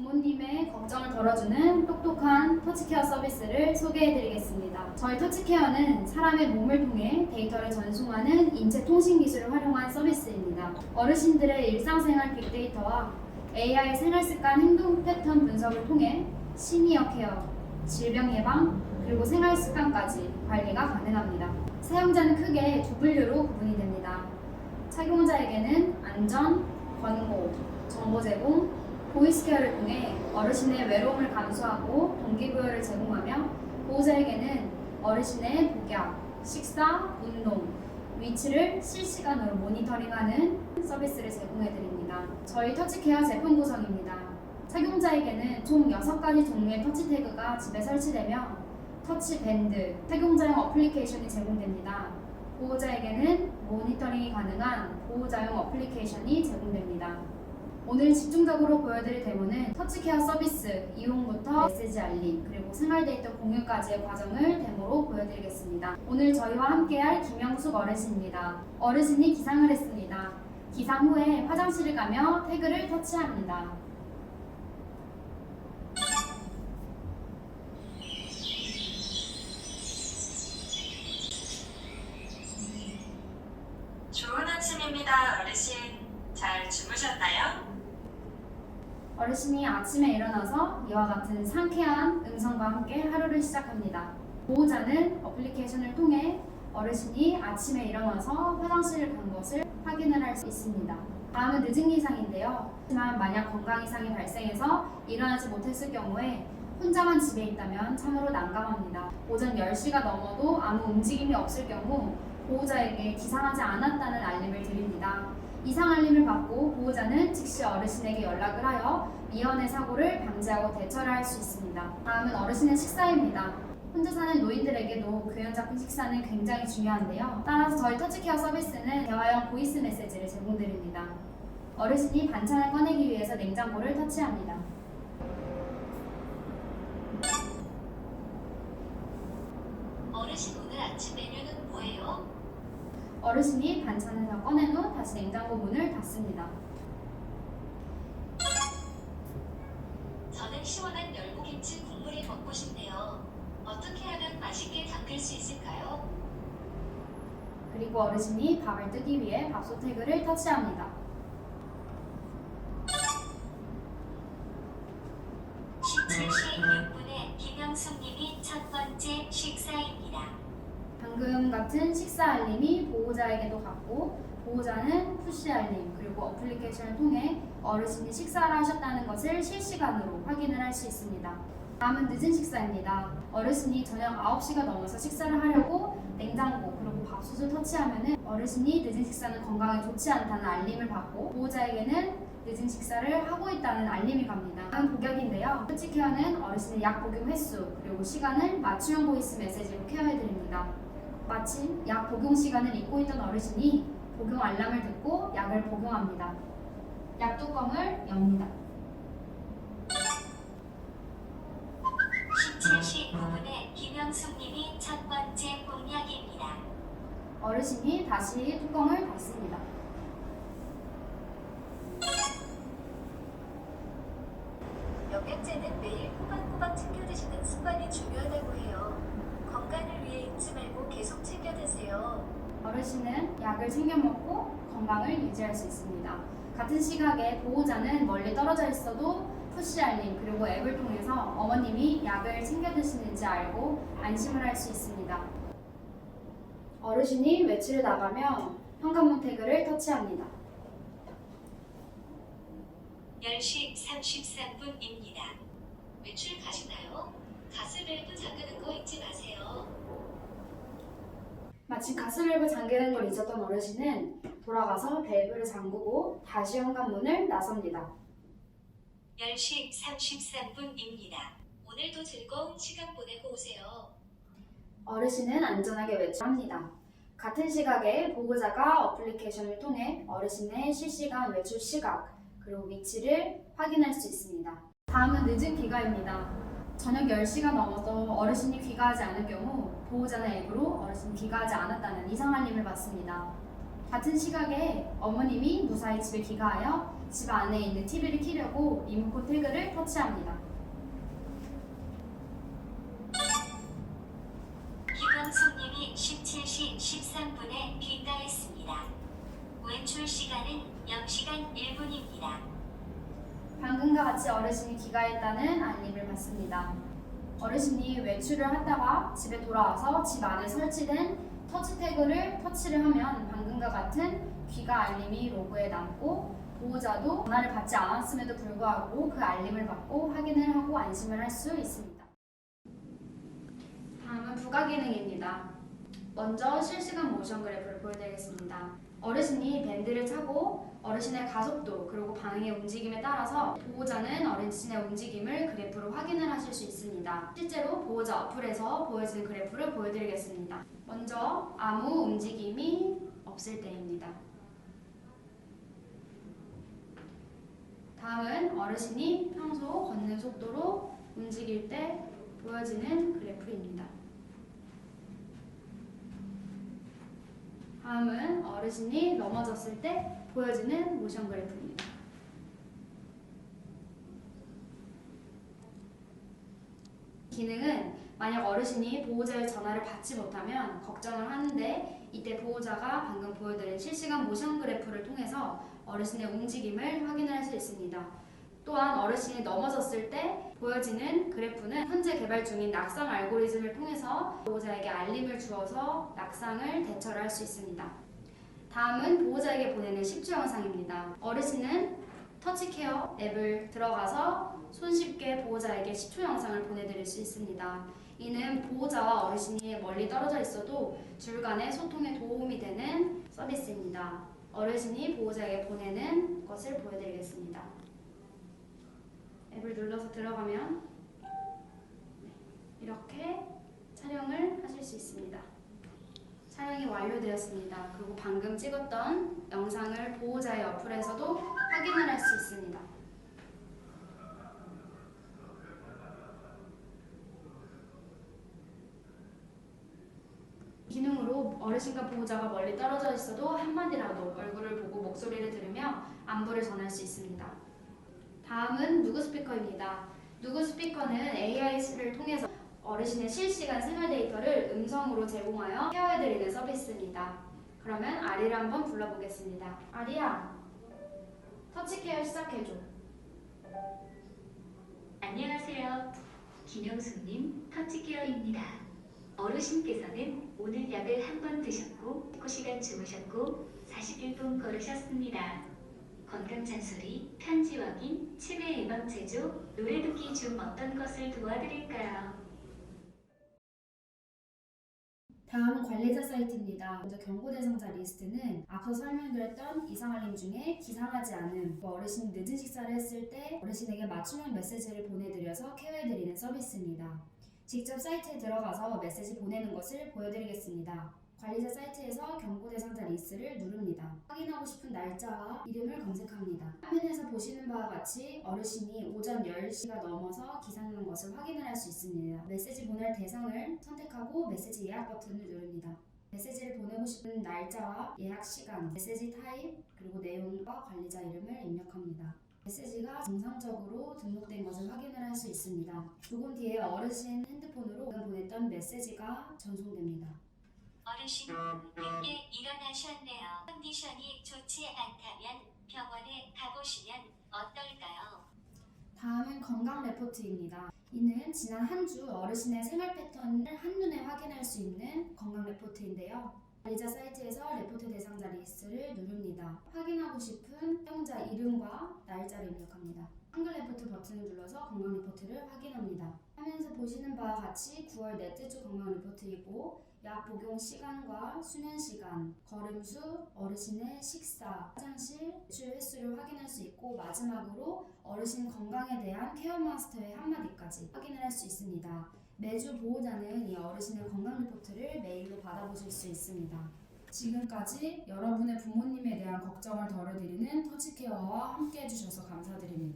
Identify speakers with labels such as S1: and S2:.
S1: 부모님의 걱정을 덜어주는 똑똑한 터치케어 서비스를 소개해드리겠습니다. 저희 터치케어는 사람의 몸을 통해 데이터를 전송하는 인체 통신 기술을 활용한 서비스입니다. 어르신들의 일상생활 빅데이터와 AI 생활습관 행동 패턴 분석을 통해 시니어 케어, 질병 예방, 그리고 생활습관까지 관리가 가능합니다. 사용자는 크게 두 분류로 구분이 됩니다. 착용자에게는 안전, 권고, 정보 제공, 보이스케어를 통해 어르신의 외로움을 감소하고 동기부여를 제공하며 보호자에게는 어르신의 복약, 식사, 운동, 위치를 실시간으로 모니터링하는 서비스를 제공해드립니다. 저희 터치케어 제품 구성입니다. 착용자에게는 총 6가지 종류의 터치 태그가 집에 설치되며 터치 밴드, 착용자용 어플리케이션이 제공됩니다. 보호자에게는 모니터링이 가능한 보호자용 어플리케이션이 제공됩니다. 오늘 집중적으로 보여드릴 데모는 터치케어 서비스 이용부터 메시지 알림 그리고 생활 데이터 공유까지의 과정을 데모로 보여드리겠습니다. 오늘 저희와 함께할 김영숙 어르신입니다. 어르신이 기상을 했습니다. 기상 후에 화장실을 가며 태그를 터치합니다.
S2: 좋은 아침입니다, 어르신. 잘 주무셨나요?
S1: 어르신이 아침에 일어나서 이와 같은 상쾌한 음성과 함께 하루를 시작합니다. 보호자는 어플리케이션을 통해 어르신이 아침에 일어나서 화장실을 간 것을 확인을 할 수 있습니다. 다음은 늦은 기상인데요. 하지만 만약 건강 이상이 발생해서 일어나지 못했을 경우에 혼자만 집에 있다면 참으로 난감합니다. 오전 10시가 넘어도 아무 움직임이 없을 경우 보호자에게 기상하지 않았다는 알림을 드립니다. 이상 알림을 받고 보호자는 즉시 어르신에게 연락을 하여 미연의 사고를 방지하고 대처를 할 수 있습니다. 다음은 어르신의 식사입니다. 혼자 사는 노인들에게도 균형 잡힌 식사는 굉장히 중요한데요. 따라서 저희 터치케어 서비스는 대화형 보이스 메시지를 제공드립니다. 어르신이 반찬을 꺼내기 위해서 냉장고를 터치합니다.
S2: 어르신 오늘 아침 메뉴는 뭐예요?
S1: 어르신이 반찬을 다 꺼낸 후 다시 냉장고 문을 닫습니다.
S2: 저는 시원한 열무김치 국물이 먹고 싶네요. 어떻게 하면 맛있게 담글 수 있을까요?
S1: 그리고 어르신이 밥을 뜨기 위해 밥솥 태그를 터치합니다.
S2: 17시 6분에 김영숙님이 첫 번째 식사입니다.
S1: 방금 같은 식사 알림이 보호자에게도 갔고 보호자는 푸시 알림 그리고 어플리케이션을 통해 어르신이 식사를 하셨다는 것을 실시간으로 확인을 할 수 있습니다. 다음은 늦은 식사입니다. 어르신이 저녁 9시가 넘어서 식사를 하려고 냉장고 그리고 밥솥을 터치하면 어르신이 늦은 식사는 건강에 좋지 않다는 알림을 받고 보호자에게는 늦은 식사를 하고 있다는 알림이 갑니다. 다음 복약인데요. 터치케어는 어르신의 약 복용 횟수 그리고 시간을 맞춤형 보이스 메시지로 케어해드립니다. 마침 약 복용 시간을 잊고 있던 어르신이 복용 알람을 듣고 약을 복용합니다. 약 뚜껑을 엽니다.
S2: 17시 9분에 김영숙님이 첫 번째 공약입니다.
S1: 어르신이 다시 뚜껑을 닫습니다.
S2: 영양제는 매일 꼬박꼬박 챙겨 드시는 습관이 중요하다고 해요. 건강을 위해 잊지 말고 계속 챙겨 드세요.
S1: 어르신은 약을 챙겨 먹고 건강을 유지할 수 있습니다. 같은 시각에 보호자는 멀리 떨어져 있어도 푸시 알림 그리고 앱을 통해서 어머님이 약을 챙겨 드시는지 알고 안심을 할 수 있습니다. 어르신이 외출을 나가며 현관문 태그를 터치합니다.
S2: 10시 33분입니다. 외출 가시나요? 가스밸브 잠그는 거 잊지 마세요.
S1: 마침 가스밸브 잠그는 걸 잊었던 어르신은 돌아가서 밸브를 잠그고 다시 현관문을 나섭니다.
S2: 10시 33분입니다. 오늘도 즐거운 시간 보내고 오세요.
S1: 어르신은 안전하게 외출합니다. 같은 시각에 보호자가 어플리케이션을 통해 어르신의 실시간 외출 시각 그리고 위치를 확인할 수 있습니다. 다음은 늦은 귀가입니다. 저녁 10시가 넘어도 어르신이 귀가하지 않을 경우 보호자는 앱으로 어르신이 귀가하지 않았다는 이상 알림을 받습니다. 같은 시각에 어머님이 무사히 집에 귀가하여 집 안에 있는 TV를 켜려고 리모컨 태그를 터치합니다.
S2: 이번 손님이 17시 13분에 귀가했습니다. 외출 시간은 0시간 1분입니다.
S1: 방금과 같이 어르신이 귀가했다는 알림을 받습니다. 어르신이 외출을 하다가 집에 돌아와서 집 안에 설치된 터치 태그를 터치를 하면 방금과 같은 귀가 알림이 로그에 남고 보호자도 전화를 받지 않았음에도 불구하고 그 알림을 받고 확인을 하고 안심을 할 수 있습니다. 다음은 부가 기능입니다. 먼저 실시간 모션 그래프를 보여드리겠습니다. 어르신이 밴드를 차고 어르신의 가속도 그리고 반응의 움직임에 따라서 보호자는 어르신의 움직임을 그래프로 확인을 하실 수 있습니다. 실제로 보호자 어플에서 보여지는 그래프를 보여드리겠습니다. 먼저 아무 움직임이 없을 때입니다. 다음은 어르신이 평소 걷는 속도로 움직일 때 보여지는 그래프입니다. 다음은 어르신이 넘어졌을 때 보여지는 모션 그래프입니다. 기능은 만약 어르신이 보호자의 전화를 받지 못하면 걱정을 하는데 이때 보호자가 방금 보여드린 실시간 모션 그래프를 통해서 어르신의 움직임을 확인할 수 있습니다. 또한 어르신이 넘어졌을 때 보여지는 그래프는 현재 개발 중인 낙상 알고리즘을 통해서 보호자에게 알림을 주어서 낙상을 대처를 할 수 있습니다. 다음은 보호자에게 보내는 10초 영상입니다. 어르신은 터치케어 앱을 들어가서 손쉽게 보호자에게 10초 영상을 보내드릴 수 있습니다. 이는 보호자와 어르신이 멀리 떨어져 있어도 둘 간의 소통에 도움이 되는 서비스입니다. 어르신이 보호자에게 보내는 것을 보여드리겠습니다. 앱을 눌러서 들어가면 이렇게 촬영을 하실 수 있습니다. 촬영이 완료되었습니다. 그리고 방금 찍었던 영상을 보호자의 어플에서도 확인을 할 수 있습니다. 기능으로 어르신과 보호자가 멀리 떨어져 있어도 한마디라도 얼굴을 보고 목소리를 들으며 안부를 전할 수 있습니다. 다음은 누구 스피커입니다. 누구 스피커는 AI를 통해서 어르신의 실시간 생활 데이터를 음성으로 제공하여 케어해드리는 서비스입니다. 그러면 아리를 한번 불러보겠습니다. 아리야, 터치케어 시작해줘.
S2: 안녕하세요. 김영숙님, 터치케어입니다. 어르신께서는 오늘 약을 한 번 드셨고 19시간 주무셨고 41분 걸으셨습니다. 건강 잔소리, 편지 확인, 치매 예방 제조, 노래 듣기 중 어떤 것을 도와드릴까요?
S1: 다음은 관리자 사이트입니다. 먼저 경고 대상자 리스트는 앞서 설명드렸던 이상 알림 중에 기상하지 않음, 어르신이 늦은 식사를 했을 때 어르신에게 맞춤형 메시지를 보내드려서 케어해드리는 서비스입니다. 직접 사이트에 들어가서 메시지 보내는 것을 보여드리겠습니다. 관리자 사이트에서 경고 대상자 리스트를 누릅니다. 확인하고 싶은 날짜와 이름을 검색합니다. 화면에서 보시는 바와 같이 어르신이 오전 10시가 넘어서 기상한 것을 확인을 할 수 있습니다. 메시지 보낼 대상을 선택하고 메시지 예약 버튼을 누릅니다. 메시지를 보내고 싶은 날짜와 예약 시간, 메시지 타입, 그리고 내용과 관리자 이름을 입력합니다. 메시지가 정상적으로 등록된 것을 확인을 할 수 있습니다. 조금 뒤에 어르신 핸드폰으로 보냈던 메시지가 전송됩니다.
S2: 어르신, 늦게 일어나셨네요. 컨디션이 좋지 않다면 병원에 가보시면 어떨까요?
S1: 다음은 건강 레포트입니다. 이는 지난 한 주 어르신의 생활 패턴을 한눈에 확인할 수 있는 건강 레포트인데요. 관리자 사이트에서 레포트 대상자 리스트를 누릅니다. 확인하고 싶은 사용자 이름과 날짜를 입력합니다. 한글 레포트 버튼을 눌러서 건강 리포트를 확인합니다. 화면에서 보시는 바와 같이 9월 넷째 주 건강 리포트이고 약 복용 시간과 수면 시간, 걸음수, 어르신의 식사, 화장실, 외출 횟수를 확인할 수 있고 마지막으로 어르신 건강에 대한 케어 마스터의 한마디까지 확인을 할 수 있습니다. 매주 보호자는 이 어르신의 건강 리포트를 메일로 받아보실 수 있습니다. 지금까지 여러분의 부모님에 대한 걱정을 덜어드리는 터치케어와 함께 해주셔서 감사드립니다.